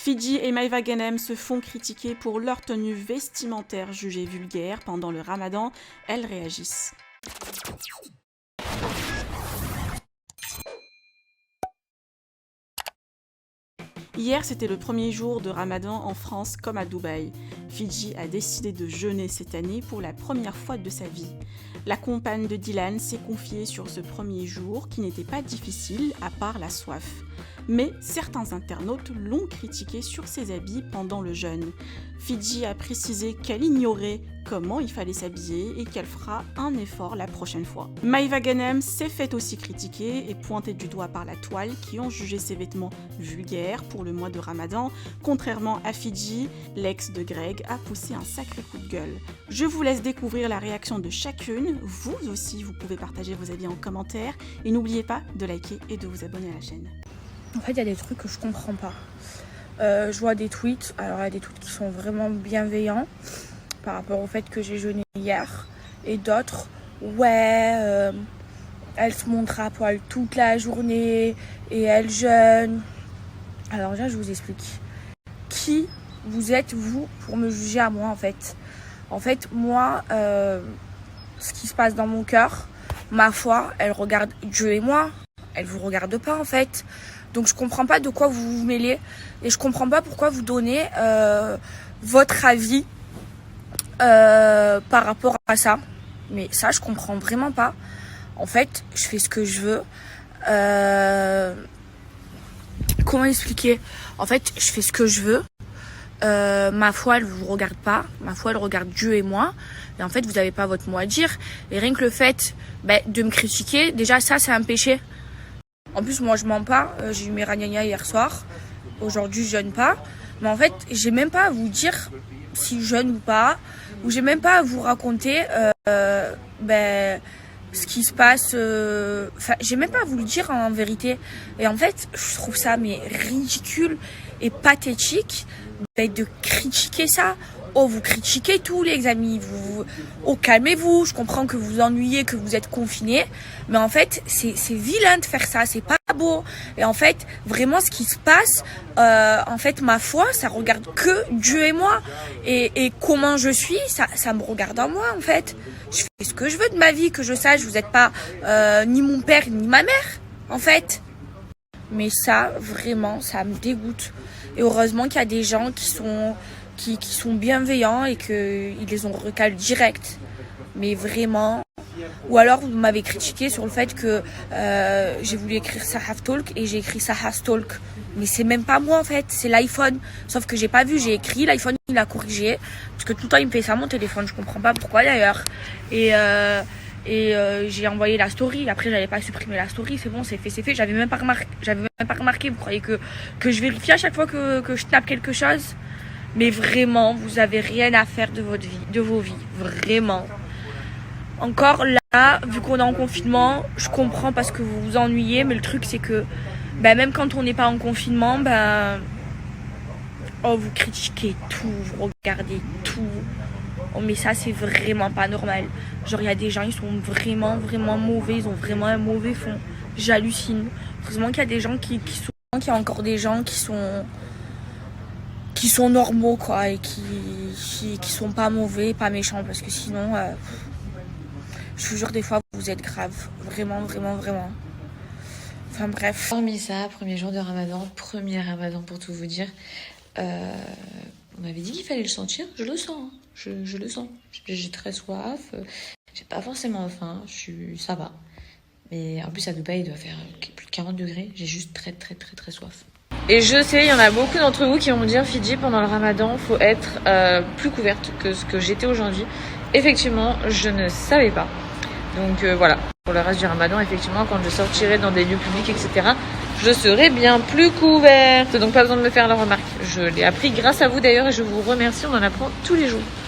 Fidji et Maïva Ghanem se font critiquer pour leur tenue vestimentaire jugée vulgaire pendant le ramadan. Elles réagissent. Hier, c'était le premier jour de Ramadan en France comme à Dubaï. Fidji a décidé de jeûner cette année pour la première fois de sa vie. La compagne de Dylan s'est confiée sur ce premier jour qui n'était pas difficile à part la soif. Mais certains internautes l'ont critiqué sur ses habits pendant le jeûne. Fidji a précisé qu'elle ignorait comment il fallait s'habiller et qu'elle fera un effort la prochaine fois. Maïva Ghanem s'est fait aussi critiquer et pointée du doigt par la toile qui ont jugé ses vêtements vulgaires pour le mois de Ramadan. Contrairement à Fidji, l'ex de Greg a poussé un sacré coup de gueule. Je vous laisse découvrir la réaction de chacune. Vous aussi, vous pouvez partager vos avis en commentaire et n'oubliez pas de liker et de vous abonner à la chaîne. En fait, il y a des trucs que je comprends pas. Je vois des tweets, alors il y a des tweets qui sont vraiment bienveillants par rapport au fait que j'ai jeûné hier. Et d'autres, ouais, elle se montre à poil toute la journée et elle jeûne. Alors là, je vous explique. Qui vous êtes, vous, pour me juger à moi, en fait? En fait, moi, ce qui se passe dans mon cœur, ma foi, elle regarde Dieu et moi. Elle vous regarde pas, en fait. Donc je comprends pas de quoi vous vous mêlez et je comprends pas pourquoi vous donnez votre avis par rapport à ça. Mais ça, je comprends vraiment pas. En fait, je fais ce que je veux. Comment expliquer? En fait, je fais ce que je veux. Ma foi, elle vous regarde pas. Ma foi, elle regarde Dieu et moi. Et en fait, vous n'avez pas votre mot à dire. Et rien que le fait de me critiquer, déjà ça, c'est un péché. En plus, moi, je mens pas. J'ai eu mes ragnagnas hier soir. Aujourd'hui, je jeûne pas. Mais en fait, j'ai même pas à vous dire si je jeûne ou pas. Ou j'ai même pas à vous raconter ce qui se passe. Enfin, j'ai même pas à vous le dire en vérité. Et en fait, je trouve ça mais ridicule et pathétique de critiquer ça. Oh, vous critiquez tout, les amis. Oh, calmez-vous. Je comprends que vous ennuyez, que vous êtes confinés. Mais en fait, c'est vilain de faire ça. C'est pas beau. Et en fait, vraiment, ce qui se passe, en fait, ma foi, ça regarde que Dieu et moi. Et comment je suis, ça me regarde en moi, en fait. Je fais ce que je veux de ma vie, que je sache. Vous n'êtes pas ni mon père, ni ma mère, en fait. Mais ça, vraiment, ça me dégoûte. Et heureusement qu'il y a des gens qui sont bienveillants et qu'ils les ont recalés direct. Mais vraiment. Ou alors vous m'avez critiqué sur le fait que j'ai voulu écrire Sahaf Talk et j'ai écrit Sahaf Talk. Mais c'est même pas moi en fait, c'est l'iPhone. Sauf que j'ai pas vu, j'ai écrit, l'iPhone il a corrigé. Parce que tout le temps il me fait ça mon téléphone, je comprends pas pourquoi d'ailleurs. Et j'ai envoyé la story, après j'avais pas supprimé la story, c'est bon, c'est fait. J'avais même pas remarqué, vous croyez que je vérifie à chaque fois que je tape quelque chose? Mais vraiment, vous avez rien à faire de votre vie, de vos vies, vraiment. Encore là, vu qu'on est en confinement, je comprends parce que vous vous ennuyez, mais le truc c'est que même quand on n'est pas en confinement, vous critiquez tout, vous regardez tout. Oh, mais ça c'est vraiment pas normal. Genre il y a des gens, ils sont vraiment mauvais, ils ont vraiment un mauvais fond. J'hallucine. Heureusement qu'il y a des gens qu'il y a encore des gens qui sont normaux quoi et qui sont pas mauvais, pas méchants parce que sinon je vous jure des fois vous êtes grave, vraiment. Enfin bref. Hormis ça, premier jour de Ramadan, premier Ramadan pour tout vous dire. On m'avait dit qu'il fallait le sentir, je le sens, hein. Je le sens. J'ai très soif, j'ai pas forcément faim, ça va. Mais en plus à Dubaï il doit faire plus de 40 degrés, j'ai juste très soif. Et je sais, il y en a beaucoup d'entre vous qui vont me dire Fidji, pendant le Ramadan, faut être plus couverte que ce que j'étais aujourd'hui. Effectivement, je ne savais pas. Donc voilà, pour le reste du Ramadan, effectivement, quand je sortirai dans des lieux publics, etc., je serai bien plus couverte. Donc pas besoin de me faire la remarque. Je l'ai appris grâce à vous d'ailleurs et je vous remercie, on en apprend tous les jours.